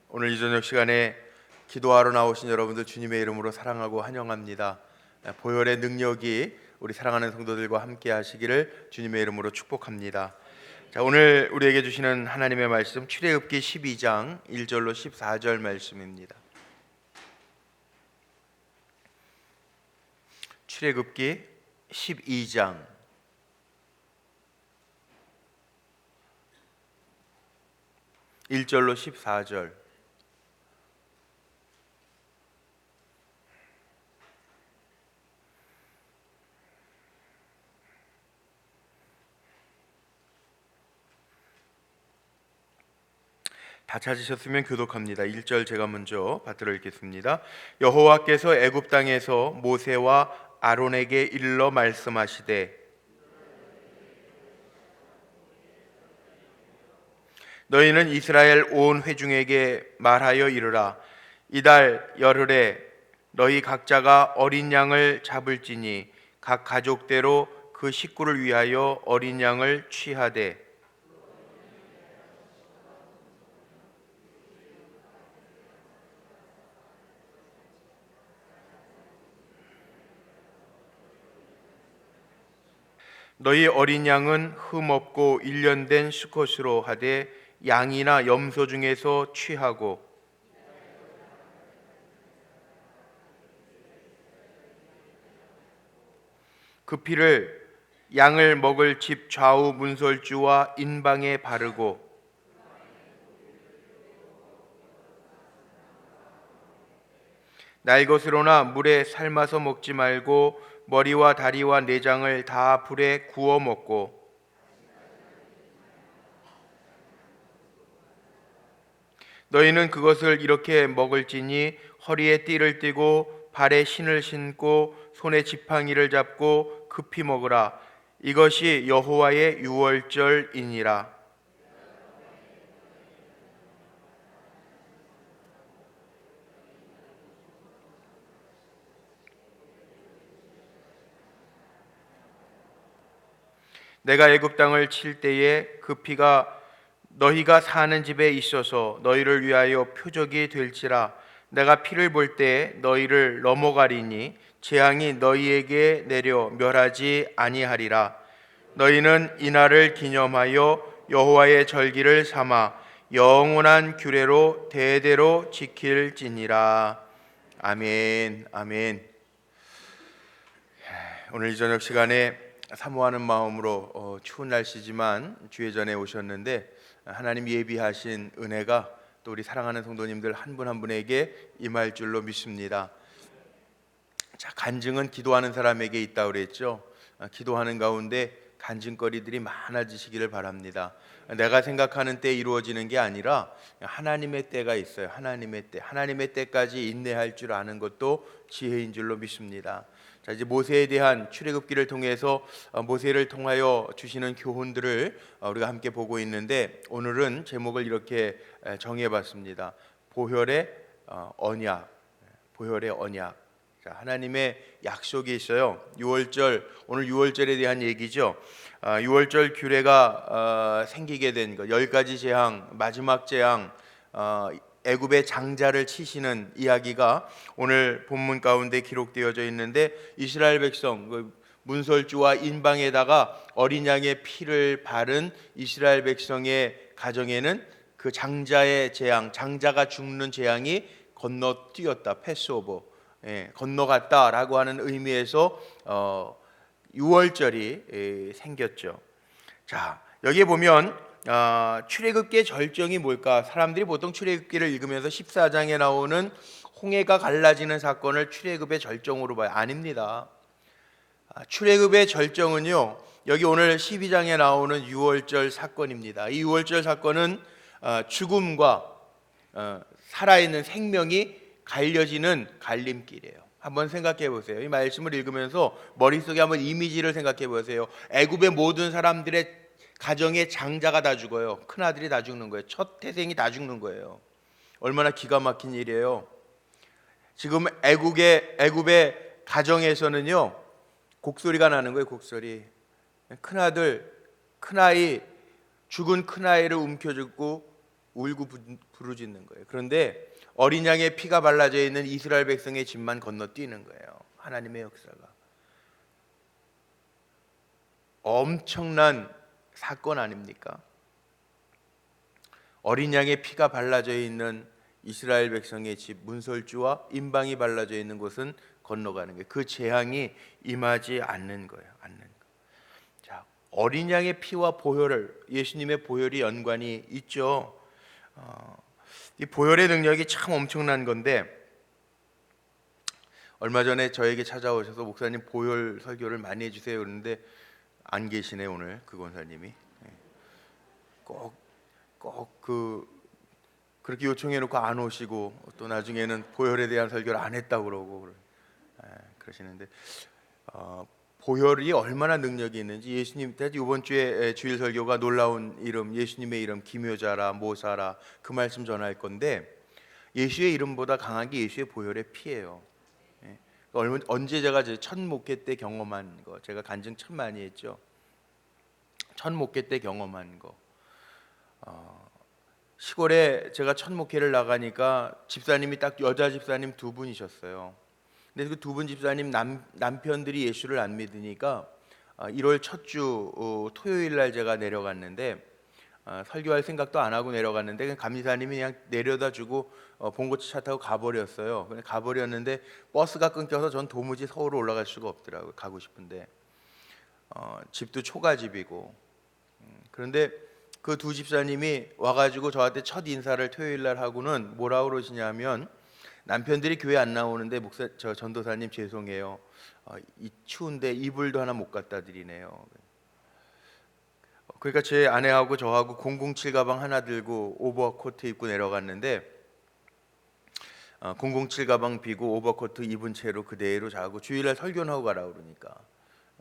오늘 이 저녁 시간에 기도하러 나오신 여러분들 주님의 이름으로 사랑하고 환영합니다. 보혈의 능력이 우리 사랑하는 성도들과 함께 하시기를 주님의 이름으로 축복합니다. 자, 오늘 우리에게 주시는 하나님의 말씀 출애굽기 12장 1절로 14절 말씀입니다. 출애굽기 12장 1절로 14절. 다 찾으셨으면 교독합니다. 1절 제가 먼저 받들어 읽겠습니다. 여호와께서 애굽 땅에서 모세와 아론에게 일러 말씀하시되 너희는 이스라엘 온 회중에게 말하여 이르라. 이달 열흘에 너희 각자가 어린 양을 잡을지니 각 가족대로 그 식구를 위하여 어린 양을 취하되 너희 어린 양은 흠없고 1년 된 수컷으로 하되 양이나 염소 중에서 취하고 그 피를 양을 먹을 집 좌우 문설주와 인방에 바르고 날 것으로나 물에 삶아서 먹지 말고 머리와 다리와 내장을 다 불에 구워 먹고 너희는 그것을 이렇게 먹을지니 허리에 띠를 띠고 발에 신을 신고 손에 지팡이를 잡고 급히 먹으라. 이것이 여호와의 유월절이니라. 내가 애굽 땅을 칠 때에 그 피가 너희가 사는 집에 있어서 너희를 위하여 표적이 될지라. 내가 피를 볼 때 너희를 넘어가리니 재앙이 너희에게 내려 멸하지 아니하리라. 너희는 이날을 기념하여 여호와의 절기를 삼아 영원한 규례로 대대로 지킬지니라. 아멘. 아멘. 오늘 이 저녁 시간에 사모하는 마음으로 추운 날씨지만 주의 전에 오셨는데 하나님 예비하신 은혜가 또 우리 사랑하는 성도님들 한 분 한 분에게 임할 줄로 믿습니다. 자, 간증은 기도하는 사람에게 있다고 그랬죠. 기도하는 가운데 간증거리들이 많아지시기를 바랍니다. 내가 생각하는 때 이루어지는 게 아니라 하나님의 때가 있어요. 하나님의 때까지 인내할 줄 아는 것도 지혜인 줄로 믿습니다. 자, 이제 모세에 대한 출애굽기를 통해서 모세를 통하여 주시는 교훈들을 우리가 함께 보고 있는데 오늘은 제목을 이렇게 정해봤습니다. 보혈의 언약. 보혈의 언약. 자, 하나님의 약속이 있어요. 유월절, 오늘 유월절에 대한 얘기죠. 유월절 규례가 생기게 된 것, 10가지 재앙, 마지막 재앙, 애굽의 장자를 치시는 이야기가 오늘 본문 가운데 기록되어져 있는데 이스라엘 백성 그 문설주와 인방에다가 어린 양의 피를 바른 이스라엘 백성의 가정에는 그 장자의 재앙, 장자가 죽는 재앙이 건너뛰었다. 패스오버, 건너갔다라고 하는 의미에서 유월절이 생겼죠. 자, 여기에 보면 출애굽기의 절정이 뭘까? 사람들이 보통 출애굽기를 읽으면서 14장에 나오는 홍해가 갈라지는 사건을 출애굽의 절정으로 봐요. 아닙니다. 출애굽의 절정은요, 여기 오늘 12장에 나오는 유월절 사건입니다. 이 유월절 사건은 죽음과 살아있는 생명이 갈려지는 갈림길이에요. 한번 생각해 보세요. 이 말씀을 읽으면서 머릿속에 한번 이미지를 생각해 보세요. 애굽의 모든 사람들의 가정의 장자가 다 죽어요. 큰아들이 다 죽는 거예요. 첫 태생이 다 죽는 거예요. 얼마나 기가 막힌 일이에요. 지금 애굽의 가정에서는요, 곡소리가 나는 거예요. 곡소리. 큰아들, 큰아이, 죽은 큰아이를 움켜쥐고 울고 부르짖는 거예요. 그런데 어린 양의 피가 발라져 있는 이스라엘 백성의 집만 건너뛰는 거예요. 하나님의 역사가 엄청난 사건 아닙니까? 어린 양의 피가 발라져 있는 이스라엘 백성의 집 문설주와 인방이 발라져 있는 곳은 건너가는 거예요. 그 재앙이 임하지 않는 거예요. 자, 어린 양의 피와 보혈을, 예수님의 보혈이 연관이 있죠. 이 보혈의 능력이 참 엄청난 건데, 얼마 전에 저에게 찾아오셔서 목사님 보혈 설교를 많이 해주세요 그러는데 안 계시네 오늘 그 권사님이. 꼭 그렇게 요청해놓고 안 오시고 또 나중에는 보혈에 대한 설교를 안 했다고 그러고 그러시는데, 보혈이 얼마나 능력이 있는지, 예수님 이번 주에 주일 설교가 놀라운 이름, 예수님의 이름 기묘자라 모사라 그 말씀 전할 건데, 예수의 이름보다 강한 게 예수의 보혈의 피예요. 언제 제가 첫 목회 때 경험한 거, 제가 간증 참 많이 했죠. 첫 목회 때 경험한 거. 시골에 제가 첫 목회를 나가니까 집사님이 딱 여자 집사님 두 분이셨어요. 근데 그 두 분 집사님 남편들이 예수를 안 믿으니까 1월 첫 주 토요일 날 제가 내려갔는데, 설교할 생각도 안 하고 내려갔는데 그냥 감리사님이 그냥 내려다 주고 봉고차 차 타고 가버렸어요. 그냥 가버렸는데 버스가 끊겨서 전 도무지 서울 올라갈 수가 없더라고요. 가고 싶은데 집도 초가집이고. 그런데 그 두 집사님이 와가지고 저한테 첫 인사를 토요일 날 하고는 뭐라 그러시냐면, 남편들이 교회 안 나오는데 저 전도사님 죄송해요. 이 추운데 이불도 하나 못 갖다 드리네요. 그러니까 제 아내하고 저하고 007 가방 하나 들고 오버코트 입고 내려갔는데, 007 가방 비고 오버코트 입은 채로 그대로 자고 주일날 설교는 하고 가라 그러니까.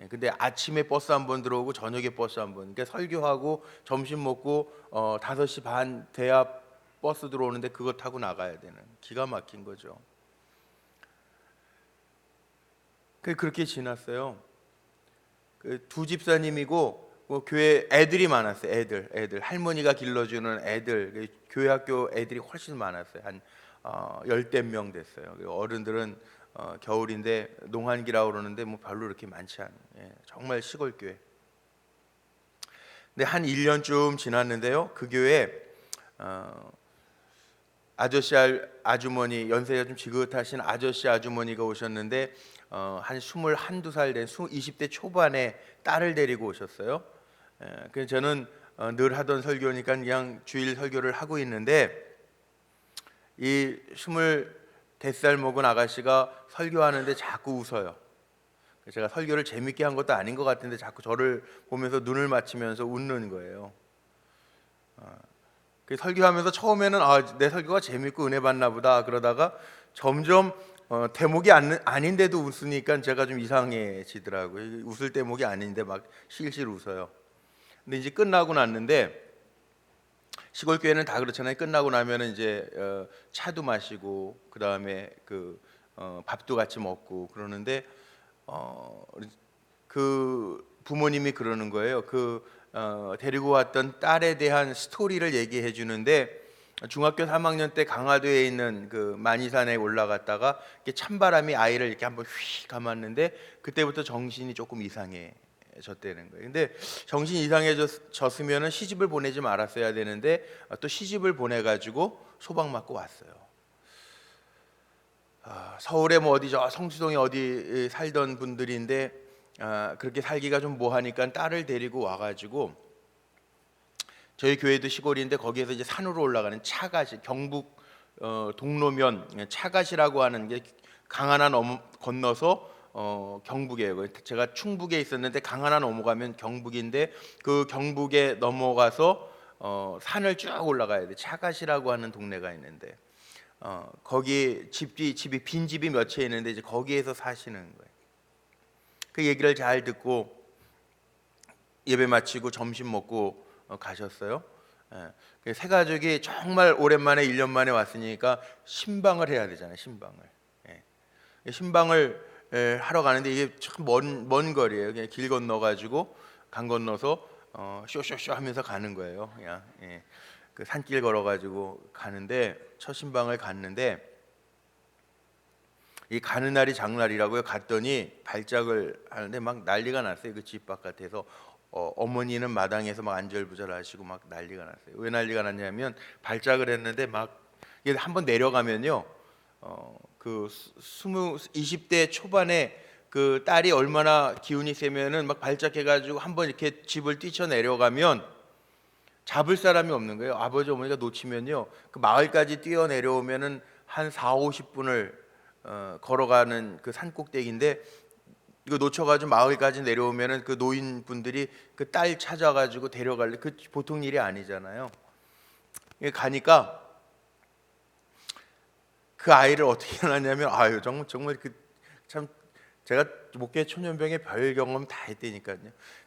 근데 아침에 버스 한 번 들어오고 저녁에 버스 한 번. 그러니까 설교하고 점심 먹고 5시 반 돼야 버스 들어오는데 그거 타고 나가야 되는, 기가 막힌 거죠. 그렇게 지났어요. 그 두 집사님이고 교회 애들이 많았어요. 애들 할머니가 길러주는 애들, 교회 학교 애들이 훨씬 많았어요. 한 10대 명 됐어요. 어른들은 겨울인데 농한기라고 그러는데 뭐 별로 그렇게 많지 않아요. 정말 시골 교회. 근데 한 1년쯤 지났는데요, 그 교회에 아주머니, 연세가 좀 지긋하신 아저씨 아주머니가 오셨는데 한 21~22살 된 20대 초반에 딸을 데리고 오셨어요. 그래서 저는 늘 하던 설교니까 그냥 주일 설교를 하고 있는데, 이 20살 먹은 아가씨가 설교하는데 자꾸 웃어요. 제가 설교를 재밌게 한 것도 아닌 것 같은데 자꾸 저를 보면서 눈을 맞추면서 웃는 거예요. 설교하면서 처음에는 내 설교가 재밌고 은혜 받나 보다 그러다가 점점 대목이 아닌데도 웃으니까 제가 좀 이상해지더라고요. 웃을 대목이 아닌데 막 실실 웃어요. 근데 이제 끝나고 났는데, 시골 교회는 다 그렇잖아요. 끝나고 나면은 이제 차도 마시고 그 다음에 밥도 같이 먹고 그러는데, 그 부모님이 그러는 거예요. 데리고 왔던 딸에 대한 스토리를 얘기해 주는데, 중학교 3학년 때 강화도에 있는 그 만이산에 올라갔다가 찬바람이 아이를 이렇게 한번 휙 감았는데 그때부터 정신이 조금 이상해졌다는 거예요. 근데 정신 이상해졌으면 시집을 보내지 말았어야 되는데 또 시집을 보내가지고 소방 맞고 왔어요. 서울에 뭐 어디 성수동에 어디 살던 분들인데 그렇게 살기가 좀 뭐하니까 딸을 데리고 와가지고, 저희 교회도 시골인데 거기에서 이제 산으로 올라가는 차가시, 경북 동로면 차가시라고 하는 게 강 하나 건너서 경북이에요. 제가 충북에 있었는데 강 하나 넘어가면 경북인데, 그 경북에 넘어가서 산을 쭉 올라가야 돼. 차가시라고 하는 동네가 있는데 거기 집이 빈 집이 몇 채 있는데 이제 거기에서 사시는 거예요. 그 얘기를 잘 듣고 예배 마치고 점심 먹고 가셨어요. 세 가족이 정말 오랜만에 1년 만에 왔으니까 신방을 해야 되잖아요. 신방을 하러 가는데 이게 참 먼 거리예요. 그냥 길 건너 가지고 강 건너서 쇼쇼쇼 하면서 가는 거예요. 그냥 그 산길 걸어가지고 가는데 첫 신방을 갔는데 이 가는 날이 장날이라고요. 갔더니 발작을 하는데 막 난리가 났어요. 그 집 바깥에서 어머니는 마당에서 막 안절부절하시고 막 난리가 났어요. 왜 난리가 났냐면 발작을 했는데 막 이게 한번 내려가면요, 그 20대 초반에 그 딸이 얼마나 기운이 세면은 막 발작해가지고 한번 이렇게 집을 뛰쳐 내려가면 잡을 사람이 없는 거예요. 아버지 어머니가 놓치면요, 그 마을까지 뛰어 내려오면은 한 4, 50분을 걸어가는 그 산꼭대기인데 이거 놓쳐가지고 마을까지 내려오면은 그 노인분들이 그 딸 찾아가지고 데려갈래, 그 보통 일이 아니잖아요. 가니까 그 아이를 어떻게 해놨냐면, 아유 정말 그 참, 제가 목회 초년병에 별 경험 다 했다니까요.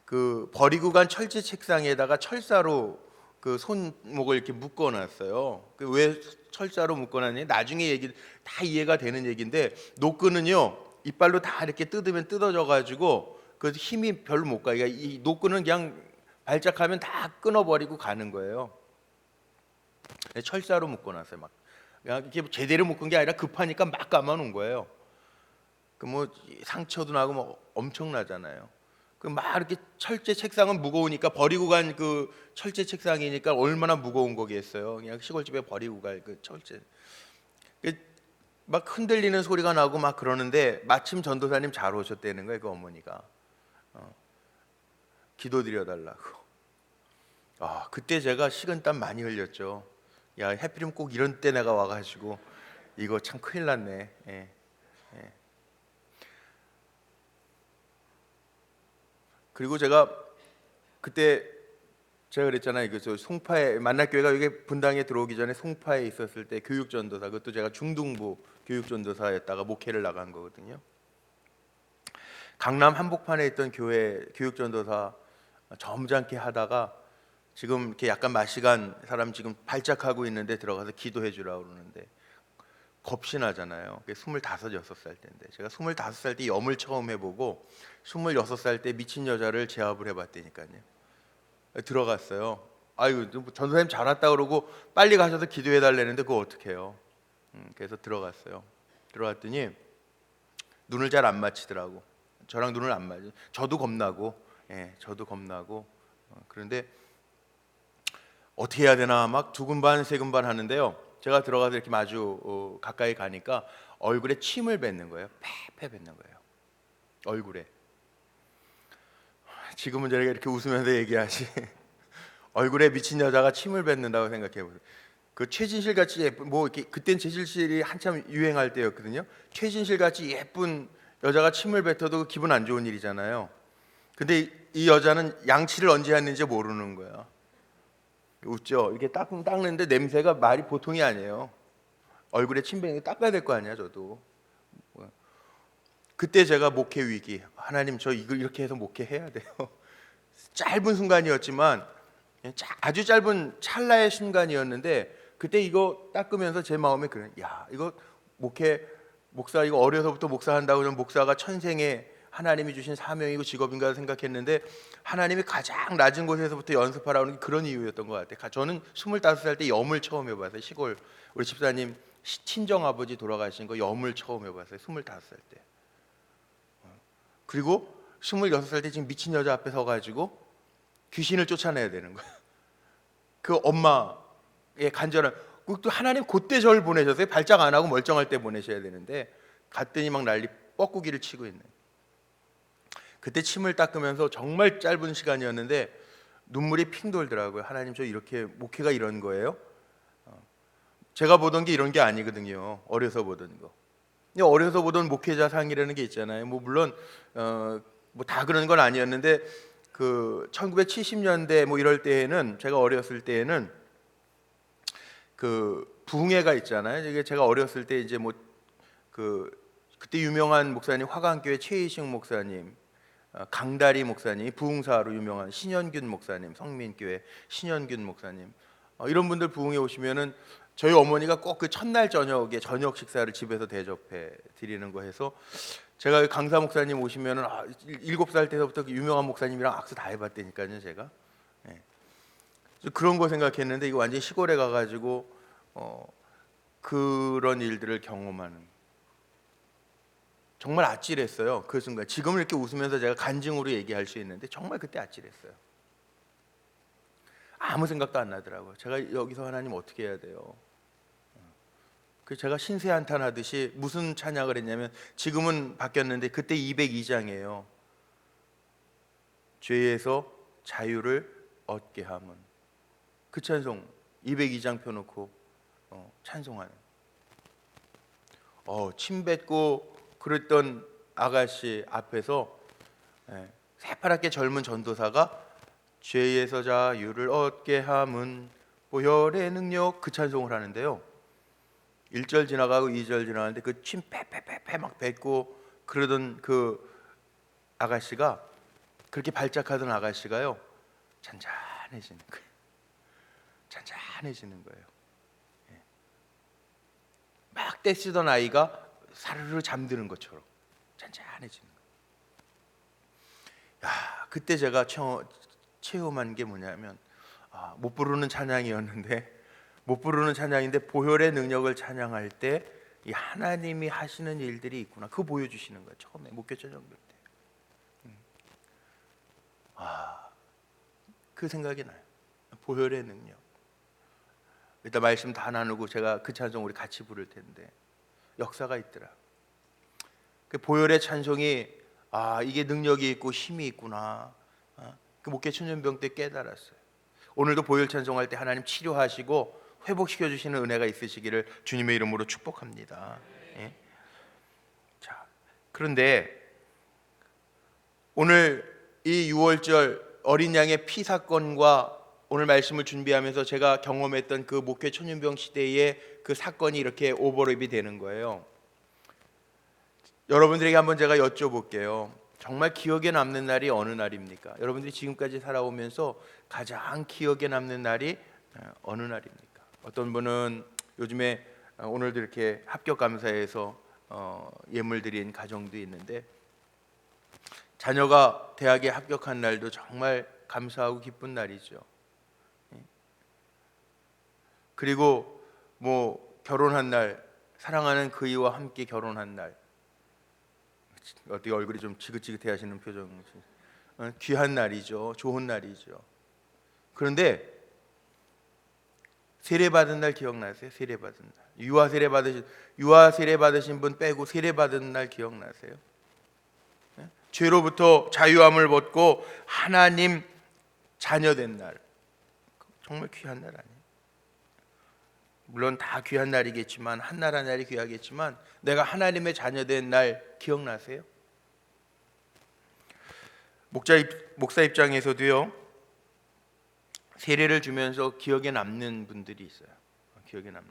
그 버리고 간 철제 책상에다가 철사로 그 손목을 이렇게 묶어놨어요. 그 왜 철사로 묶어놨니? 나중에 얘기 다 이해가 되는 얘기인데, 노끈은요 이빨로 다 이렇게 뜯으면 뜯어져 가지고 그 힘이 별로 못 가. 그러니까 이 노끈은 그냥 발작하면 다 끊어버리고 가는 거예요. 철사로 묶어놨어요. 막 그냥 이렇게 제대로 묶은 게 아니라 급하니까 막 감아놓은 거예요. 그 뭐 상처도 나고 뭐 엄청나잖아요. 그 막 이렇게 철제 책상은 무거우니까, 버리고 간 그 철제 책상이니까 얼마나 무거운 거겠어요. 그냥 시골집에 버리고 갈 그 철제. 막 흔들리는 소리가 나고 막 그러는데 마침 전도사님 잘 오셨다는 거예요. 그 어머니가 기도드려 달라고. 그때 제가 식은땀 많이 흘렸죠. 야, 해필이면 꼭 이런 때 내가 와가지고 이거 참 큰일 났네. 예, 예. 그리고 제가 그때 제가 그랬잖아요. 그 송파에 만날교회가 여기 분당에 들어오기 전에 송파에 있었을 때 교육전도사, 그것도 제가 중등부 교육전도사였다가 목회를 나간 거거든요. 강남 한복판에 있던 교회 교육전도사 점잖게 하다가 지금 이렇게 약간 마시간 사람 지금 발작하고 있는데 들어가서 기도해 주라고 그러는데 겁이 나잖아요. 그게 25, 6살 때인데, 제가 25살 때 염을 처음 해보고 26살 때 미친 여자를 제압을 해봤다니까요. 들어갔어요. 아유, 전도사님 잘 왔다 그러고 빨리 가셔서 기도해 달라는데 그거 어떻게 해요? 그래서 들어갔어요. 들어갔더니 눈을 잘 안 맞히더라고. 저랑 눈을 안 맞아. 저도 겁나고, 예, 저도 겁나고. 그런데 어떻게 해야 되나 막 두근반 세근반 하는데요. 제가 들어가서 이렇게 마주 가까이 가니까 얼굴에 침을 뱉는 거예요. 폐 뱉는 거예요. 얼굴에. 지금은 저희가 이렇게 웃으면서 얘기하지. 얼굴에 미친 여자가 침을 뱉는다고 생각해 보세요. 그 최진실 같이 예쁜, 뭐 이렇게 그땐 최진실이 한참 유행할 때였거든요. 최진실 같이 예쁜 여자가 침을 뱉어도 기분 안 좋은 일이잖아요. 근데 이 여자는 양치를 언제 했는지 모르는 거야. 웃죠. 이렇게 닦는데 냄새가 말이 보통이 아니에요. 얼굴에 침 뱉는 거 닦아야 될 거 아니야, 저도. 그때 제가 목회 위기, 하나님 저 이걸 이렇게 해서 목회해야 돼요. 짧은 순간이었지만, 아주 짧은 찰나의 순간이었는데, 그때 이거 닦으면서 제 마음에 그래, 야, 이거 목사 이거 어려서부터 목사한다고 그러면 목사가 천생에 하나님이 주신 사명이고 직업인가 생각했는데, 하나님이 가장 낮은 곳에서부터 연습하라는 게 그런 이유였던 것 같아요. 저는 25살 때 염을 처음 해봤어요. 시골 우리 집사님 친정 아버지 돌아가신 거 염을 처음 해봤어요. 25살 때. 그리고 26살 때 지금 미친 여자 앞에 서가지고 귀신을 쫓아내야 되는 거예요. 그 엄마의 간절한, 또 하나님 그때 저를 보내셨어요. 발작 안 하고 멀쩡할 때 보내셔야 되는데 갔더니 막 난리 뻐꾸기를 치고 있는. 그때 침을 닦으면서 정말 짧은 시간이었는데 눈물이 핑 돌더라고요. 하나님 저 이렇게 목회가 이런 거예요? 제가 보던 게 이런 게 아니거든요. 어려서 보던 거. 어려서 보던 목회자상이라는 게 있잖아요. 뭐 물론 뭐 다 그런 건 아니었는데 그 1970년대 뭐 이럴 때에는, 제가 어렸을 때에는 그 부흥회가 있잖아요. 이게 제가 어렸을 때 이제 뭐 그때 유명한 목사님 화강교회 최희식 목사님, 강다리 목사님, 부흥사로 유명한 신현균 목사님, 성민교회 신현균 목사님, 이런 분들 부흥회 오시면은 저희 어머니가 꼭 그 첫날 저녁에 저녁 식사를 집에서 대접해 드리는 거 해서, 제가 강사 목사님 오시면은 7살 때부터 그 유명한 목사님이랑 악수 다 해봤다니까요. 제가 그런 거 생각했는데 이거 완전히 시골에 가가지고 그런 일들을 경험하는, 정말 아찔했어요. 그 순간. 지금은 이렇게 웃으면서 제가 간증으로 얘기할 수 있는데 정말 그때 아찔했어요. 아무 생각도 안 나더라고요. 제가 여기서 하나님 어떻게 해야 돼요? 그 제가 신세한탄하듯이 무슨 찬양을 했냐면, 지금은 바뀌었는데 그때 202장이에요. 죄에서 자유를 얻게 함은. 그 찬송 202장 펴놓고 찬송하는. 침 뱉고 그랬던 아가씨 앞에서 새파랗게 젊은 전도사가 죄에서 자유를 얻게 함은 보혈의 능력, 그 찬송을 하는데요. 1절 지나가고 2절 지나가는데 그 침 패패패패 막 뱉고 그러던 그 아가씨가, 그렇게 발작하던 아가씨가요, 잔잔해지는 거예요. 잔잔해지는 거예요. 막 떼쓰던 아이가 사르르 잠드는 것처럼 잔잔해지는 거예요. 야, 그때 제가 체험한 게 뭐냐면, 못 부르는 찬양이었는데, 못 부르는 찬양인데 보혈의 능력을 찬양할 때 이 하나님이 하시는 일들이 있구나, 그거 보여주시는 거예요. 처음에 목회 전형들 때. 그 생각이 나요. 보혈의 능력. 이따 말씀 다 나누고 제가 그 찬송 우리 같이 부를 텐데 역사가 있더라. 그 보혈의 찬송이, 이게 능력이 있고 힘이 있구나, 그 목회 천년병 때 깨달았어요. 오늘도 보혈 찬송할 때 하나님 치료하시고 회복시켜 주시는 은혜가 있으시기를 주님의 이름으로 축복합니다. 예? 자, 그런데 오늘 이 6월절 어린 양의 피 사건과 오늘 말씀을 준비하면서 제가 경험했던 그 목회 천년병 시대의 그 사건이 이렇게 오버랩이 되는 거예요. 여러분들에게 한번 제가 여쭤볼게요. 정말 기억에 남는 날이 어느 날입니까? 여러분들이 지금까지 살아오면서 가장 기억에 남는 날이 어느 날입니까? 어떤 분은 요즘에 오늘도 이렇게 합격 감사에서 예물 드린 가정도 있는데, 자녀가 대학에 합격한 날도 정말 감사하고 기쁜 날이죠. 그리고 뭐 결혼한 날, 사랑하는 그이와 함께 결혼한 날, 어떻게 얼굴이 좀 지긋지긋해 하시는 표정, 귀한 날이죠. 좋은 날이죠. 그런데 세례 받은 날 기억나세요? 세례 받은 날. 유아 세례 받으신 분 빼고 세례 받은 날 기억나세요? 죄로부터 자유함을 얻고 하나님 자녀된 날. 정말 귀한 날 아니에요? 물론 다 귀한 날이겠지만, 한날 한날이 귀하겠지만, 내가 하나님의 자녀된 날 기억나세요? 목사 입장에서도요, 세례를 주면서 기억에 남는 분들이 있어요. 기억에 남는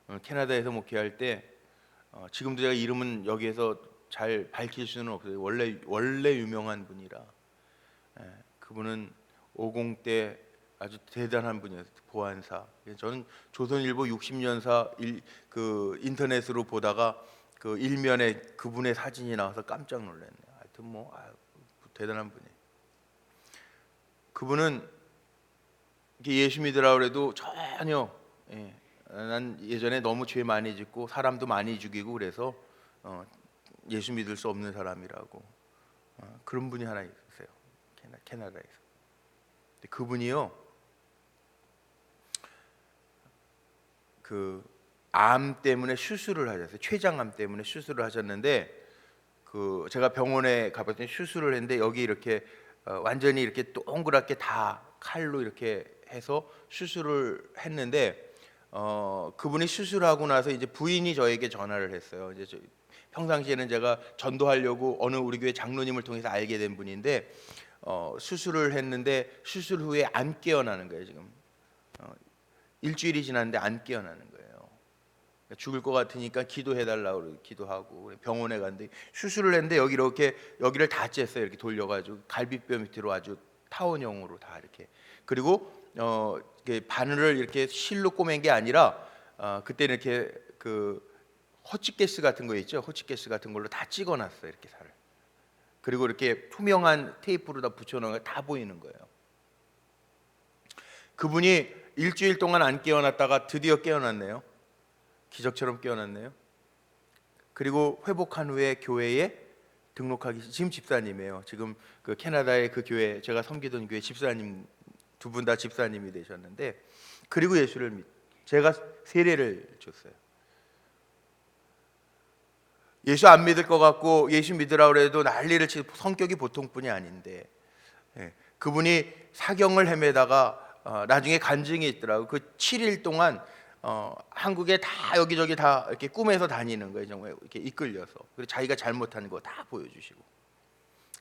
분들. 캐나다에서 목회할 때, 지금도 제가 이름은 여기에서 잘 밝힐 수는 없어요. 원래 유명한 분이라. 그분은 50 때 아주 대단한 분이었어요. 보안사. 저는 조선일보 60년사 그 인터넷으로 보다가 그 일면에 그분의 사진이 나와서 깜짝 놀랐네요. 하여튼 뭐 대단한 분이에요. 그분은 예수 믿으라고 그래도 전혀, 난 예전에 너무 죄 많이 짓고 사람도 많이 죽이고 그래서 예수 믿을 수 없는 사람이라고, 그런 분이 하나 있어요. 캐나다에서. 근데 그분이요, 그 암 때문에 수술을 하셨어요. 췌장암 때문에 수술을 하셨는데, 그 제가 병원에 가봤더니 수술을 했는데 여기 이렇게 완전히 이렇게 동그랗게 다 칼로 이렇게 해서 수술을 했는데, 그분이 수술하고 나서 이제 부인이 저에게 전화를 했어요. 이제 평상시에는 제가 전도하려고 어느 우리 교회 장로님을 통해서 알게 된 분인데, 수술을 했는데 수술 후에 안 깨어나는 거예요. 지금 일주일이 지났는데 안 깨어나는 거예요. 죽을 것 같으니까 기도해달라고 기도하고 병원에 갔는데, 수술을 했는데 여기를 다 쬐어요. 이렇게 돌려가지고 갈비뼈 밑으로 아주 타원형으로 다 이렇게. 그리고 바늘을 이렇게 실로 꼬맨 게 아니라, 그때는 이렇게 그 호치가스 같은 거 있죠. 호치가스 같은 걸로 다 찍어놨어요. 이렇게 살을. 그리고 이렇게 투명한 테이프로 다 붙여놓은 거 다 보이는 거예요. 그분이 일주일 동안 안 깨어났다가 드디어 깨어났네요. 기적처럼 깨어났네요. 그리고 회복한 후에 교회에 등록하기, 지금 집사님이에요. 지금 그 캐나다의 그 교회, 제가 섬기던 교회 집사님, 두 분 다 집사님이 되셨는데, 그리고 예수를 제가 세례를 줬어요. 예수 안 믿을 것 같고 예수 믿으라고 해도 난리를 치고, 성격이 보통 분이 아닌데, 그분이 사경을 헤매다가 나중에 간증이 있더라고. 그 7일 동안 한국에 다 여기저기 다 이렇게 꿈에서 다니는 거예요. 정말 이렇게 이끌려서. 그리고 자기가 잘못한 거 다 보여주시고.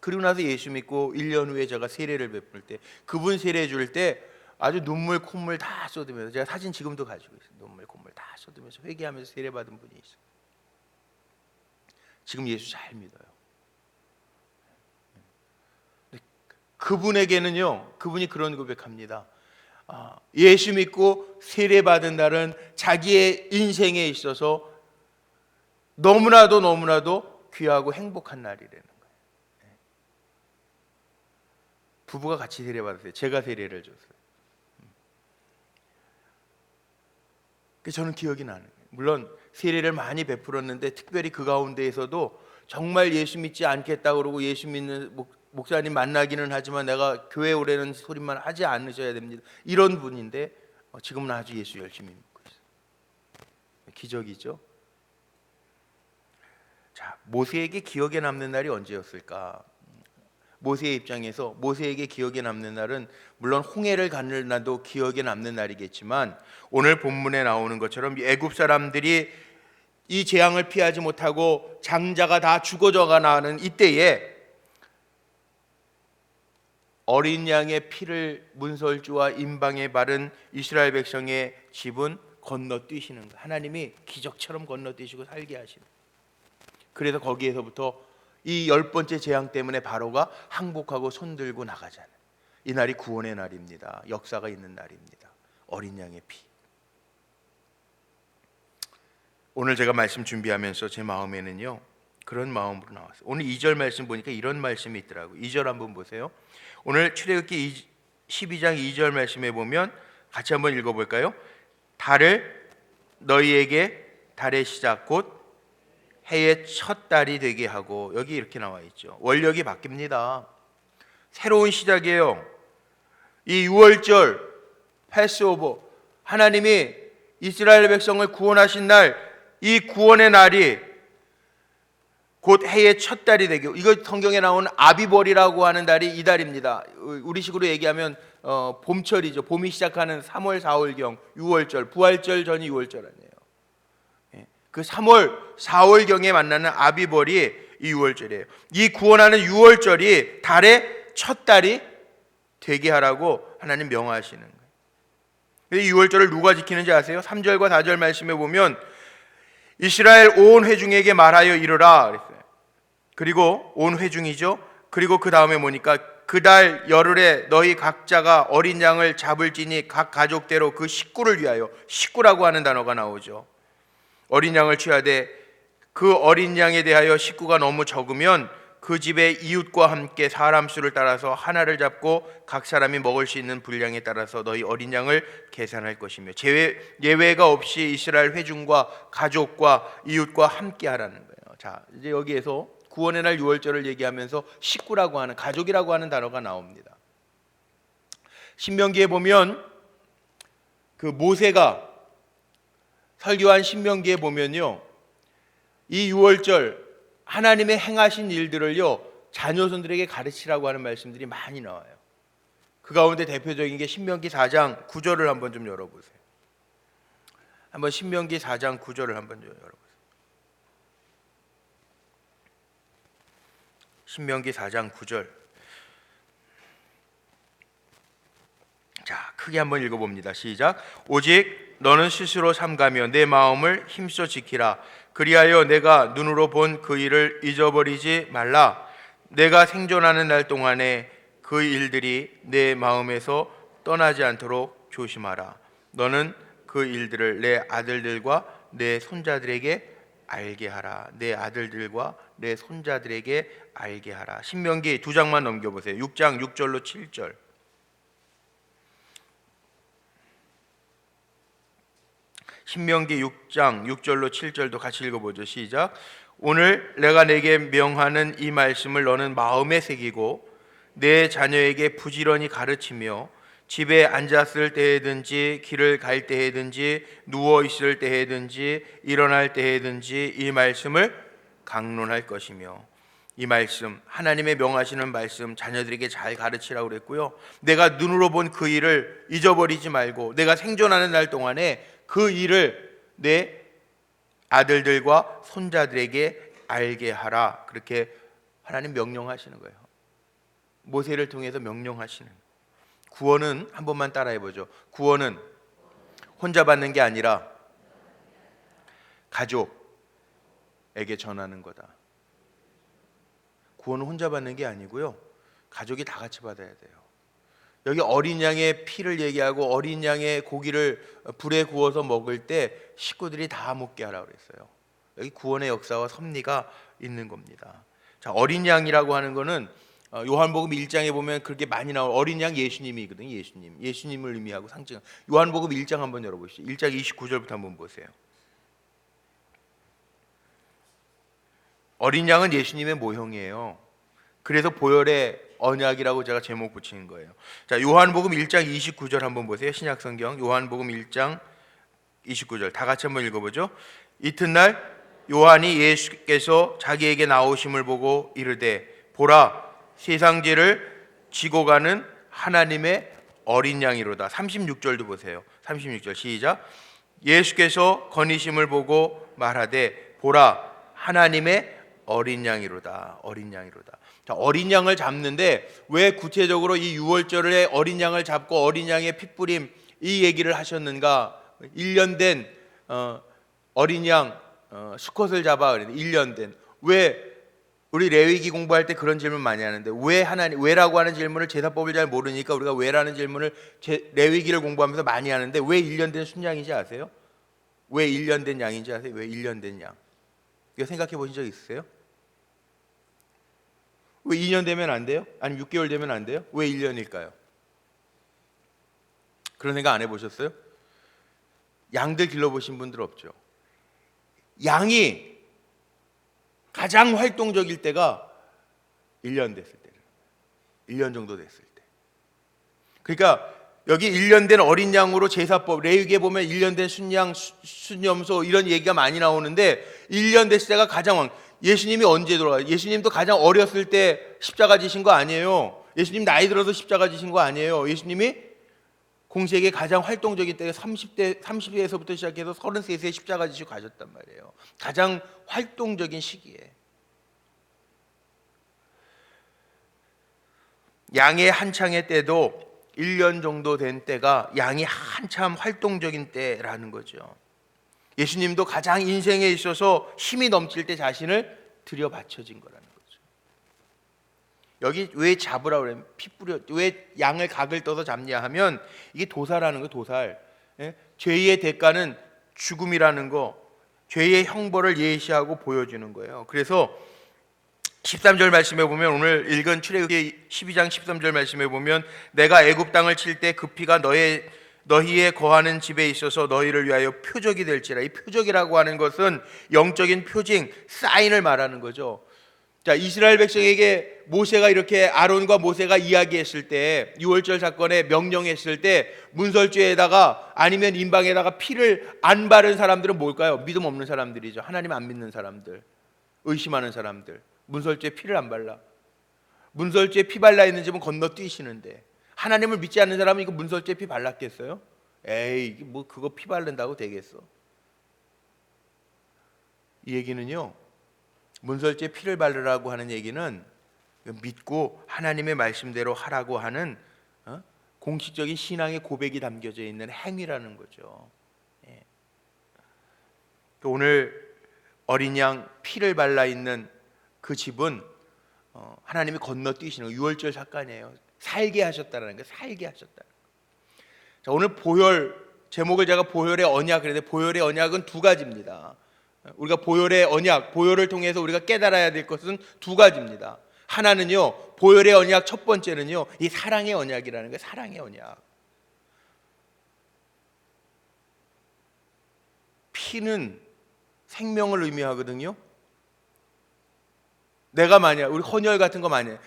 그리고 나서 예수 믿고 1년 후에 제가 세례를 베풀 때, 그분 세례 줄 때 아주 눈물 콧물 다 쏟으면서, 제가 사진 지금도 가지고 있어요. 눈물 콧물 다 쏟으면서 회개하면서 세례 받은 분이 있어요. 지금 예수 잘 믿어요. 그분에게는요, 그분이 그런 고백합니다. 예수 믿고 세례 받은 날은 자기의 인생에 있어서 너무나도 귀하고 행복한 날이라는 거예요. 부부가 같이 세례 받았어요. 제가 세례를 줬어요. 저는 기억이 나는 거예요. 물론 세례를 많이 베풀었는데, 특별히 그 가운데에서도 정말 예수 믿지 않겠다 그러고 예수 믿는 목사님 만나기는 하지만 내가 교회 오라는 소리만 하지 않으셔야 됩니다, 이런 분인데 지금은 아주 예수 열심히 믿고 있어요. 기적이죠. 자, 모세에게 기억에 남는 날이 언제였을까? 모세의 입장에서 모세에게 기억에 남는 날은 물론 홍해를 가는 날도 기억에 남는 날이겠지만, 오늘 본문에 나오는 것처럼 애굽 사람들이 이 재앙을 피하지 못하고 장자가 다 죽어져 나가는 이때에 어린 양의 피를 문설주와 임방에 바른 이스라엘 백성의 집은 건너뛰시는 거예요. 하나님이 기적처럼 건너뛰시고 살게 하시는 거예요. 그래서 거기에서부터 이 10번째 재앙 때문에 바로가 항복하고 손들고 나가잖아요. 이 날이 구원의 날입니다. 역사가 있는 날입니다. 어린 양의 피. 오늘 제가 말씀 준비하면서 제 마음에는요, 그런 마음으로 나왔어요. 오늘 2절 말씀 보니까 이런 말씀이 있더라고요. 2절 한번 보세요. 오늘 출애굽기 12장 2절 말씀에 보면 같이 한번 읽어볼까요? 달을 너희에게 달의 시작 곧 해의 첫 달이 되게 하고, 여기 이렇게 나와 있죠. 원력이 바뀝니다. 새로운 시작이에요. 이 6월절 패스오버, 하나님이 이스라엘 백성을 구원하신 날, 이 구원의 날이 곧 해의 첫 달이 되게, 이거 성경에 나오는 아비벌이라고 하는 달이 이 달입니다. 우리식으로 얘기하면 봄철이죠. 봄이 시작하는 3월 4월경 6월절, 부활절 전이 6월절 아니에요. 그 3월 4월경에 만나는 아비벌이 이 6월절이에요. 이 구원하는 6월절이 달의 첫 달이 되게 하라고 하나님 명하시는 거예요. 이 6월절을 누가 지키는지 아세요? 3절과 4절 말씀에 보면 이스라엘 온 회중에게 말하여 이르라 그랬어요. 그리고 온 회중이죠. 그리고 그 다음에 보니까 그 달 열흘에 너희 각자가 어린 양을 잡을지니 각 가족대로 그 식구를 위하여, 식구라고 하는 단어가 나오죠. 어린 양을 취하되 그 어린 양에 대하여 식구가 너무 적으면 그 집의 이웃과 함께 사람 수를 따라서 하나를 잡고 각 사람이 먹을 수 있는 분량에 따라서 너희 어린 양을 계산할 것이며 예외가 없이 이스라엘 회중과 가족과 이웃과 함께 하라는 거예요. 자, 이제 여기에서 구원의 날 6월절을 얘기하면서 식구라고 하는, 가족이라고 하는 단어가 나옵니다. 신명기에 보면 그 모세가 설교한 신명기에 보면요, 이 6월절 하나님의 행하신 일들을요 자녀손들에게 가르치라고 하는 말씀들이 많이 나와요. 그 가운데 대표적인 게 신명기 4장 9절을 한번 좀 열어보세요. 한번 신명기 4장 9절을 한번 좀 열어보세요. 신명기 4장 9절. 자, 크게 한번 읽어봅니다. 시작. 오직 너는 스스로 삼가며 내 마음을 힘써 지키라. 그리하여 내가 눈으로 본 그 일을 잊어버리지 말라. 내가 생존하는 날 동안에 그 일들이 내 마음에서 떠나지 않도록 조심하라. 너는 그 일들을 내 아들들과 내 손자들에게 알게 하라. 내 아들들과 내 손자들에게 알게 하라. 신명기 2장만 넘겨보세요. 6장 6절로 7절. 신명기 6장 6절로 7절도 같이 읽어보죠. 시작. 오늘 내가 내게 명하는 이 말씀을 너는 마음에 새기고 내 자녀에게 부지런히 가르치며 집에 앉았을 때에든지 길을 갈 때에든지 누워 있을 때에든지 일어날 때에든지 이 말씀을 강론할 것이며, 이 말씀, 하나님의 명하시는 말씀 자녀들에게 잘 가르치라고 그랬고요. 내가 눈으로 본 그 일을 잊어버리지 말고 내가 생존하는 날 동안에 그 일을 내 아들들과 손자들에게 알게 하라. 그렇게 하나님 명령하시는 거예요. 모세를 통해서 명령하시는. 구원은 한 번만 따라해보죠. 구원은 혼자 받는 게 아니라 가족에게 전하는 거다. 구원은 혼자 받는 게 아니고요, 가족이 다 같이 받아야 돼요. 여기 어린 양의 피를 얘기하고 어린 양의 고기를 불에 구워서 먹을 때 식구들이 다 먹게 하라고 그랬어요. 여기 구원의 역사와 섭리가 있는 겁니다. 자, 어린 양이라고 하는 거는 요한복음 1장에 보면 그렇게 많이 나오는 어린 양 예수님이거든요. 예수님을 의미하고 상징. 요한복음 1장 한번 열어보시죠. 1장 29절부터 한번 보세요. 어린 양은 예수님의 모형이에요. 그래서 보혈의 언약이라고 제가 제목 붙이는 거예요. 자, 요한복음 1장 29절 한번 보세요. 신약성경 요한복음 1장 29절 다 같이 한번 읽어보죠. 이튿날 요한이 예수께서 자기에게 나오심을 보고 이르되 보라, 세상 죄를 지고 가는 하나님의 어린 양이로다. 36절도 보세요. 36절 시작. 예수께서 건의심을 보고 말하되 보라, 하나님의 어린 양이로다. 어린 양이로다. 자, 어린 양을 잡는데 왜 구체적으로 이 유월절에 어린 양을 잡고 어린 양의 핏부림 이 얘기를 하셨는가? 1년 된 어린 양 수컷을 잡아. 1년 된. 왜 우리 레위기 공부할 때 그런 질문 많이 하는데 왜라고 하는 질문을 제사법을 잘 모르니까 우리가 왜라는 질문을 레위기를 공부하면서 많이 하는데 왜 1년 된 순양인지 아세요? 왜 1년 된 양인지 아세요? 왜 1년 된 양? 이거 생각해 보신 적 있으세요? 왜 2년 되면 안 돼요? 아니면 6개월 되면 안 돼요? 왜 1년일까요? 그런 생각 안 해보셨어요? 양들 길러보신 분들 없죠? 양이 가장 활동적일 때가 1년 됐을 때예요. 1년 정도 됐을 때. 그러니까 여기 1년 된 어린 양으로 제사법, 레위기에 보면 1년 된 순양, 순염소 이런 얘기가 많이 나오는데 1년 됐을 때가 가장 예수님이 언제 돌아가요? 예수님도 가장 어렸을 때 십자가 지신 거 아니에요. 예수님 나이 들어서 십자가 지신 거 아니에요. 예수님이 공생의 가장 활동적인 때가 30세에서부터 시작해서 33세에 십자가 지시고 가셨단 말이에요. 가장 활동적인 시기에. 양의 한창의 때도 1년 정도 된 때가 양이 한참 활동적인 때라는 거죠. 예수님도 가장 인생에 있어서 힘이 넘칠 때 자신을 들여 바쳐진 거라는 거죠. 여기 왜 잡으라고 그래요? 피 뿌려. 왜 양을 각을 떠서 잡냐 하면 이게 도살하는 거예요. 도살. 죄의 대가는 죽음이라는 거, 죄의 형벌을 예시하고 보여주는 거예요. 그래서 13절 말씀에 보면, 오늘 읽은 출애굽기 12장 13절 말씀에 보면 내가 애굽 땅을 칠 때 그 피가 너희의 거하는 집에 있어서 너희를 위하여 표적이 될지라. 이 표적이라고 하는 것은 영적인 표징, 사인을 말하는 거죠. 자, 이스라엘 백성에게 모세가 이렇게 아론과 모세가 이야기했을 때, 유월절 사건에 명령했을 때 문설주에다가 아니면 인방에다가 피를 안 바른 사람들은 뭘까요? 믿음 없는 사람들이죠. 하나님 안 믿는 사람들, 의심하는 사람들. 문설주에 피를 안 발라. 문설주에 피 발라 있는 집은 건너뛰시는데 하나님을 믿지 않는 사람은 이거 문설주에 피 발랐겠어요? 에이, 뭐 그거 피 바른다고 되겠어? 이 얘기는요, 문설주에 피를 바르라고 하는 얘기는 믿고 하나님의 말씀대로 하라고 하는 공식적인 신앙의 고백이 담겨져 있는 행위라는 거죠. 예. 오늘 어린 양 피를 발라 있는 그 집은 하나님이 건너뛰시는 거, 유월절 사건이에요. 살게 하셨다는 거예요. 살게 하셨다. 자, 오늘 보혈, 제목을 제가 보혈의 언약 그랬는데 보혈의 언약은 두 가지입니다. 우리가 보혈의 언약, 보혈을 통해서 우리가 깨달아야 될 것은 두 가지입니다. 하나는요, 보혈의 언약 첫 번째는요, 이 사랑의 언약이라는 거예요. 사랑의 언약. 피는 생명을 의미하거든요. 내가 만약 우리 헌혈 같은 거 만약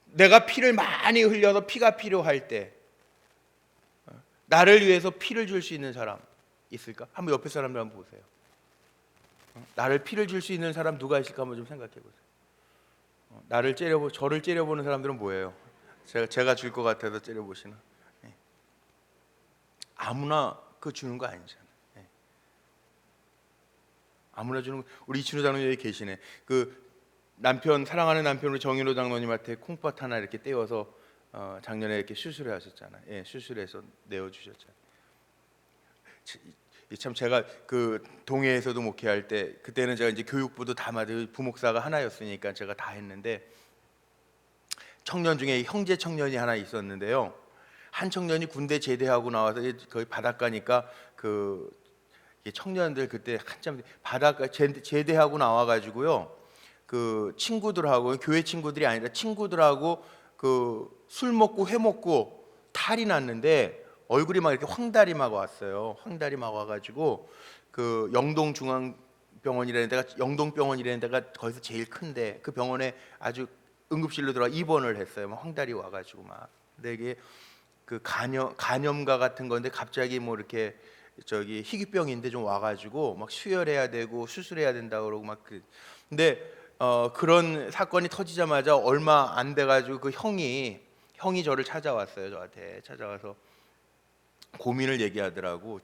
내가 피를 많이 흘려서 피가 필요할 때 나를 위해서 피를 줄 수 있는 사람 있을까? 한번 옆에 사람들 한번 보세요. 나를 피를 줄 수 있는 사람 누가 있을까 한번 좀 생각해 보세요. 저를 째려보는 사람들은 뭐예요? 제가 줄 것 같아서 째려보시는. 아무나 그 주는 거 아니잖아요. 아무나 주는 거. 우리 이춘우 장로님 여기 계시네. 그 남편 사랑하는 남편으로 정인호 장로님한테 콩팥 하나 이렇게 떼어서 작년에 이렇게 수술을 하셨잖아요. 수술해서 내어 주셨잖아요. 참 제가 그 동해에서도 목회할 때 그때는 제가 이제 교육부도 다 맡은 부목사가 하나였으니까 제가 다 했는데 청년 중에 형제 청년이 하나 있었는데요. 한 청년이 군대 제대하고 나와서 거의 바닷가니까 그 청년들 그때 한참 바닷가 제대하고 나와가지고요. 그 친구들하고 교회 친구들이 아니라 친구들하고 그 술 먹고 회 먹고 탈이 났는데 얼굴이 막 이렇게 황달이 막 왔어요. 황달이 막 와가지고 그 영동병원이라는 데가 거기서 제일 큰데 그 병원에 아주 응급실로 들어가 입원을 했어요. 막 황달이 와가지고 막. 근데 이게 그 간염가 같은 건데 갑자기 뭐 이렇게 희귀병인데 좀 와가지고 막 수혈해야 되고 수술해야 된다 그러고 막 근데 그런 사건이 터지자마자 얼마 안 돼가지고 그 형이 저를 찾아왔어요. 저한테 찾아와서 고민을 얘기하더라고.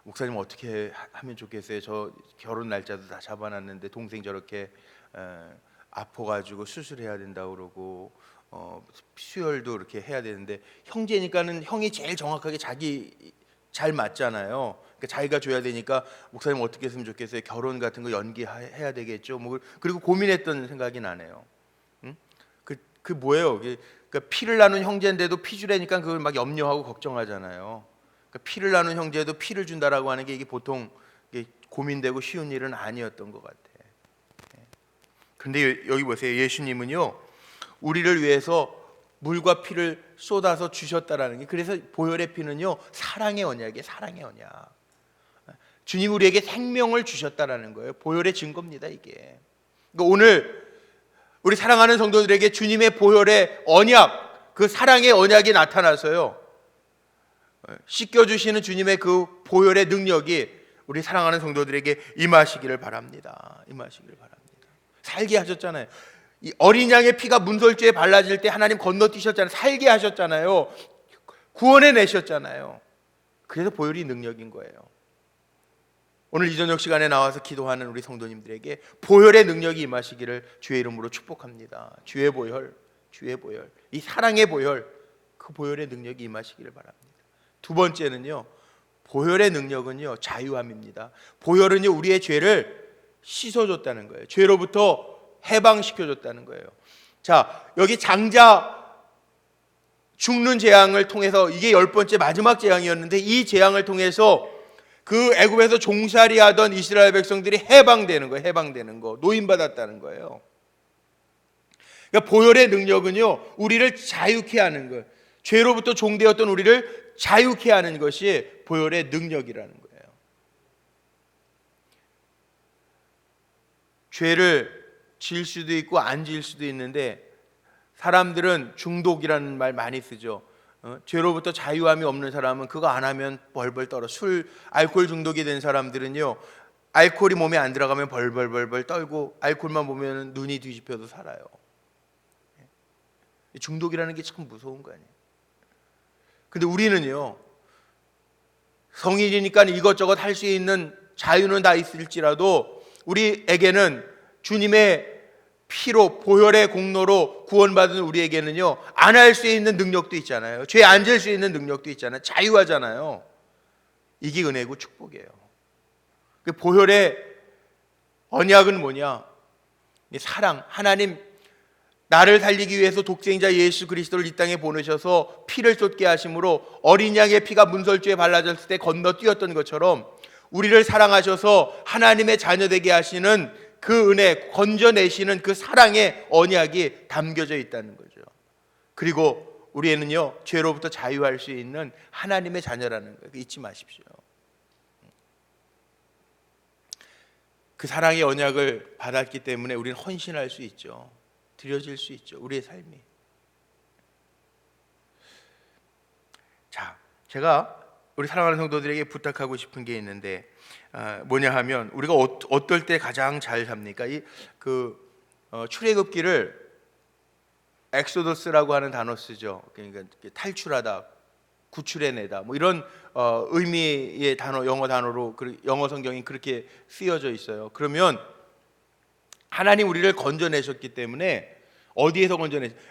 목사님 어떻게 하면 좋겠어요? 저 결혼 날짜도 다 잡아놨는데 동생 저렇게 아파가지고 수술해야 된다 그러고 수혈도 이렇게 해야 되는데 형제니까는 형이 제일 정확하게 자기 잘 맞잖아요. 그러니까 자기가 줘야 되니까 목사님 어떻게 했으면 좋겠어요? 결혼 같은 거 연기해야 되겠죠. 뭐 그리고 고민했던 생각이 나네요. 응? 그 뭐예요? 그러니까 피를 나눈 형제인데도 피 주라니까 그걸 막 염려하고 걱정하잖아요. 그러니까 피를 나눈 형제도 피를 준다라고 하는 게 이게 보통 고민되고 쉬운 일은 아니었던 것 같아. 근데 여기 보세요. 예수님은요 우리를 위해서 물과 피를 쏟아서 주셨다라는 게, 그래서 보혈의 피는요 사랑의 언약이에요. 사랑의 언약. 주님 우리에게 생명을 주셨다라는 거예요. 보혈의 증거입니다 이게. 그러니까 오늘 우리 사랑하는 성도들에게 주님의 보혈의 언약, 그 사랑의 언약이 나타나서요 씻겨주시는 주님의 그 보혈의 능력이 우리 사랑하는 성도들에게 임하시기를 바랍니다. 임하시기를 바랍니다. 살게 하셨잖아요. 이 어린 양의 피가 문설주에 발라질 때 하나님 건너뛰셨잖아요. 살게 하셨잖아요. 구원해 내셨잖아요. 그래서 보혈이 능력인 거예요. 오늘 이 저녁 시간에 나와서 기도하는 우리 성도님들에게 보혈의 능력이 임하시기를 주의 이름으로 축복합니다. 주의 보혈, 이 사랑의 보혈, 그 보혈의 능력이 임하시기를 바랍니다. 두 번째는요, 보혈의 능력은요 자유함입니다. 보혈은요 우리의 죄를 씻어줬다는 거예요. 죄로부터 해방시켜줬다는 거예요. 자, 여기 장자 죽는 재앙을 통해서, 이게 10번째 마지막 재앙이었는데 이 재앙을 통해서 그 애굽에서 종살이하던 이스라엘 백성들이 해방되는 거예요. 해방되는 거, 노임받았다는 거예요. 그러니까 보혈의 능력은요 우리를 자유케 하는 것, 죄로부터 종되었던 우리를 자유케 하는 것이 보혈의 능력이라는 거예요. 죄를 질 수도 있고 안 질 수도 있는데 사람들은 중독이라는 말 많이 쓰죠. 죄로부터 자유함이 없는 사람은 그거 안 하면 벌벌 떨어. 알코올 중독이 된 사람들은요 알코올이 몸에 안 들어가면 벌벌 떨고 알코올만 보면 눈이 뒤집혀서 살아요. 중독이라는 게 참 무서운 거 아니에요. 근데 우리는요 성인이니까 이것저것 할 수 있는 자유는 다 있을지라도 우리에게는 주님의 피로, 보혈의 공로로 구원받은 우리에게는요 안 할 수 있는 능력도 있잖아요. 죄 안 질 수 있는 능력도 있잖아요. 자유하잖아요. 이게 은혜고 축복이에요. 그 보혈의 언약은 뭐냐? 사랑. 하나님 나를 살리기 위해서 독생자 예수 그리스도를 이 땅에 보내셔서 피를 쏟게 하심으로 어린 양의 피가 문설주에 발라졌을 때 건너뛰었던 것처럼 우리를 사랑하셔서 하나님의 자녀 되게 하시는 그 은혜, 건져내시는 그 사랑의 언약이 담겨져 있다는 거죠. 그리고 우리는요 죄로부터 자유할 수 있는 하나님의 자녀라는 거예요. 잊지 마십시오. 그 사랑의 언약을 받았기 때문에 우리는 헌신할 수 있죠. 드려질 수 있죠. 우리의 삶이. 자, 제가 우리 사랑하는 성도들에게 부탁하고 싶은 게 있는데 뭐냐 하면 우리가 어떨 때 가장 잘 삽니까? 출애굽기를 엑소더스라고 하는 단어 쓰죠. 그러니까 탈출하다, 구출해내다, 뭐 이런 의미의 단어, 영어 단어로 영어 성경이 그렇게 쓰여져 있어요. 그러면 하나님 우리를 건져내셨기 때문에 어디에서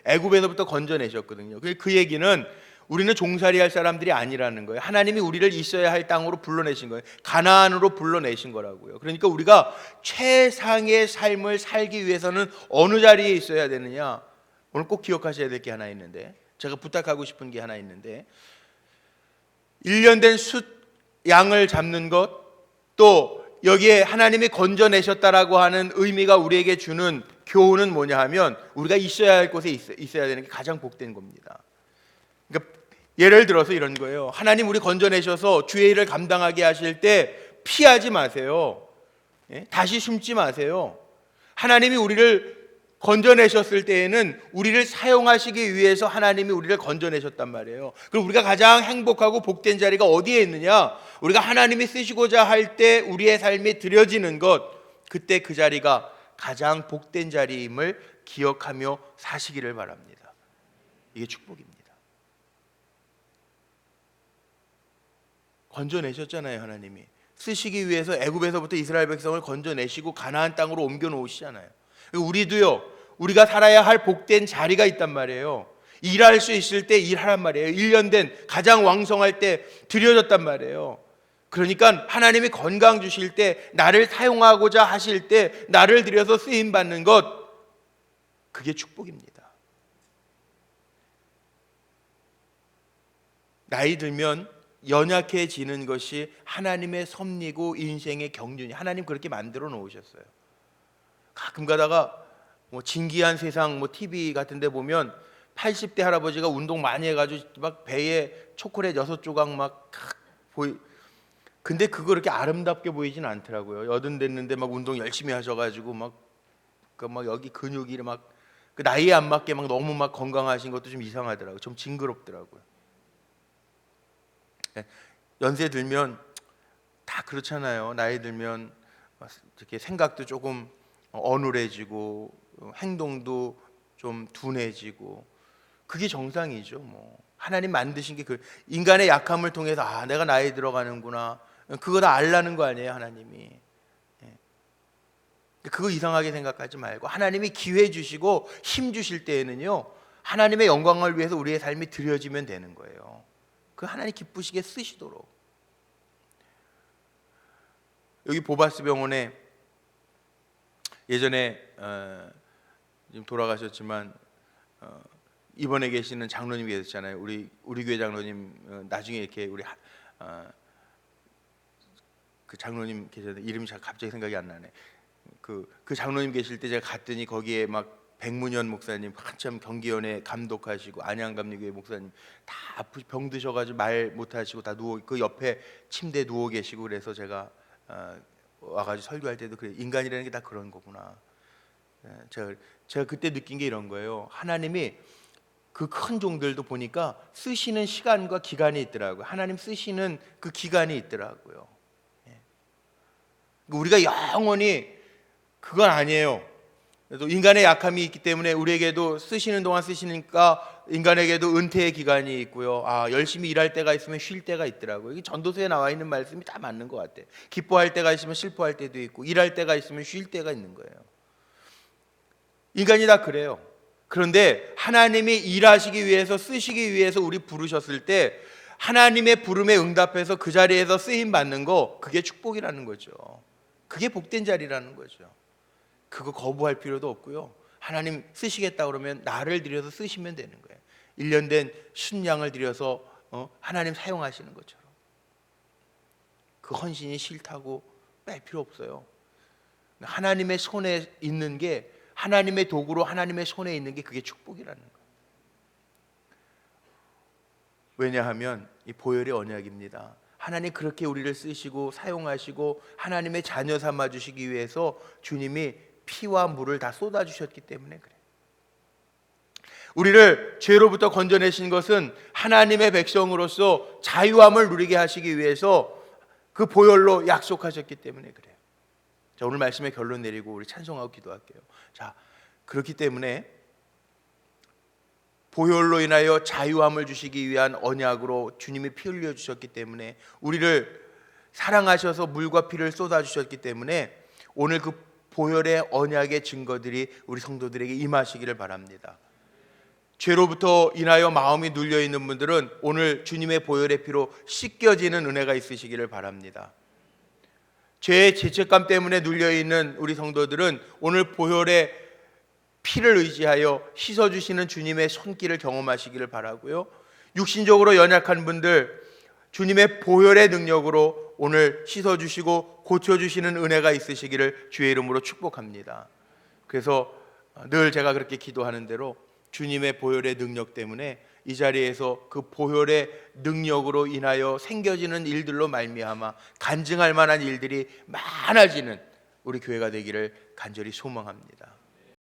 애굽에서부터 건져내셨거든요. 그 얘기는 우리는 종살이할 사람들이 아니라는 거예요. 하나님이 우리를 있어야 할 땅으로 불러내신 거예요. 가나안으로 불러내신 거라고요. 그러니까 우리가 최상의 삶을 살기 위해서는 어느 자리에 있어야 되느냐? 오늘 꼭 기억하셔야 될 게 하나 있는데, 제가 부탁하고 싶은 게 하나 있는데, 1년 된 숫 양을 잡는 것, 또 여기에 하나님이 건져내셨다라고 하는 의미가 우리에게 주는 교훈은 뭐냐 하면 우리가 있어야 할 곳에 있어야 되는 게 가장 복된 겁니다. 그러니까 예를 들어서 이런 거예요. 하나님 우리 건져내셔서 주의 일을 감당하게 하실 때 피하지 마세요. 다시 숨지 마세요. 하나님이 우리를 건져내셨을 때에는 우리를 사용하시기 위해서 하나님이 우리를 건져내셨단 말이에요. 그럼 우리가 가장 행복하고 복된 자리가 어디에 있느냐? 우리가 하나님이 쓰시고자 할 때 우리의 삶이 드려지는 것, 그때 그 자리가 가장 복된 자리임을 기억하며 사시기를 바랍니다. 이게 축복입니다. 건져내셨잖아요. 하나님이 쓰시기 위해서 애굽에서부터 이스라엘 백성을 건져내시고 가나안 땅으로 옮겨 놓으시잖아요. 우리도요, 우리가 살아야 할 복된 자리가 있단 말이에요. 일할 수 있을 때 일하란 말이에요. 1년 된 가장 왕성할 때 드려졌단 말이에요. 그러니까 하나님이 건강 주실 때, 나를 사용하고자 하실 때 나를 들여서 쓰임 받는 것, 그게 축복입니다. 나이 들면 연약해지는 것이 하나님의 섭리고 인생의 경륜이, 하나님 그렇게 만들어 놓으셨어요. 가끔 가다가 뭐 진기한 세상 TV 같은 데 보면 80대 할아버지가 운동 많이 해가지고 막 배에 초콜릿 6조각 막 근데 그거 그렇게 아름답게 보이진 않더라고요. 여든 됐는데 막 운동 열심히 하셔가지고 막 여기 근육이 막 그 나이에 안 맞게 막 너무 막 건강하신 것도 좀 이상하더라고요. 좀 징그럽더라고요. 연세 들면 다 그렇잖아요. 나이 들면 이렇게 생각도 조금 어눌해지고 행동도 좀 둔해지고, 그게 정상이죠. 뭐 하나님 만드신 게 인간의 약함을 통해서 내가 나이 들어가는구나, 그거 다 알라는 거 아니에요. 하나님이. 그거 이상하게 생각하지 말고 하나님이 기회 주시고 힘 주실 때에는요, 하나님의 영광을 위해서 우리의 삶이 드려지면 되는 거예요. 그 하나님 기쁘시게 쓰시도록. 여기 보바스 병원에 예전에 지금 돌아가셨지만 입원해 계시는 장로님 계셨잖아요. 우리 교회 장로님, 나중에 이렇게 우리 그 장로님 계셨는데 이름이 잘 갑자기 생각이 안 나네. 그 장로님 계실 때 제가 갔더니 거기에 막 백문현 목사님 한참 경기연에 감독하시고, 안양감리교회 목사님 다 병 드셔가지고 말 못하시고 다 그 옆에 침대에 누워 계시고, 그래서 제가 와가지고 설교할 때도 그래, 인간이라는 게 다 그런 거구나. 제가 그때 느낀 게 이런 거예요. 하나님이 그 큰 종들도 보니까 쓰시는 시간과 기간이 있더라고요. 하나님 쓰시는 그 기간이 있더라고요. 우리가 영원히 그건 아니에요. 그래서 인간의 약함이 있기 때문에 우리에게도 쓰시는 동안 쓰시니까 인간에게도 은퇴의 기간이 있고요. 열심히 일할 때가 있으면 쉴 때가 있더라고요. 이게 전도서에 나와 있는 말씀이 다 맞는 것 같아요. 기뻐할 때가 있으면 슬퍼할 때도 있고, 일할 때가 있으면 쉴 때가 있는 거예요. 인간이 다 그래요. 그런데 하나님이 일하시기 위해서, 쓰시기 위해서 우리 부르셨을 때 하나님의 부름에 응답해서 그 자리에서 쓰임 받는 거, 그게 축복이라는 거죠. 그게 복된 자리라는 거죠. 그거 거부할 필요도 없고요. 하나님 쓰시겠다 그러면 나를 들여서 쓰시면 되는 거예요. 1년 된 순양을 들여서 하나님 사용하시는 것처럼. 그 헌신이 싫다고 뺄 필요 없어요. 하나님의 손에 있는 게, 하나님의 도구로 하나님의 손에 있는 게, 그게 축복이라는 거예요. 왜냐하면 이 보혈의 언약입니다. 하나님 그렇게 우리를 쓰시고 사용하시고 하나님의 자녀 삼아 주시기 위해서 주님이 피와 물을 다 쏟아 주셨기 때문에 그래요. 우리를 죄로부터 건져내신 것은 하나님의 백성으로서 자유함을 누리게 하시기 위해서 그 보혈로 약속하셨기 때문에 그래요. 자, 오늘 말씀의 결론 내리고 우리 찬송하고 기도할게요. 자, 그렇기 때문에 보혈로 인하여 자유함을 주시기 위한 언약으로 주님이 피 흘려 주셨기 때문에 우리를 사랑하셔서 물과 피를 쏟아 주셨기 때문에 오늘 그 보혈의 언약의 증거들이 우리 성도들에게 임하시기를 바랍니다. 죄로부터 인하여 마음이 눌려 있는 분들은 오늘 주님의 보혈의 피로 씻겨지는 은혜가 있으시기를 바랍니다. 죄의 죄책감 때문에 눌려 있는 우리 성도들은 오늘 보혈의 피를 의지하여 씻어주시는 주님의 손길을 경험하시기를 바라고요. 육신적으로 연약한 분들 주님의 보혈의 능력으로 오늘 씻어주시고 고쳐주시는 은혜가 있으시기를 주의 이름으로 축복합니다. 그래서 늘 제가 그렇게 기도하는 대로 주님의 보혈의 능력 때문에 이 자리에서 그 보혈의 능력으로 인하여 생겨지는 일들로 말미암아 간증할 만한 일들이 많아지는 우리 교회가 되기를 간절히 소망합니다.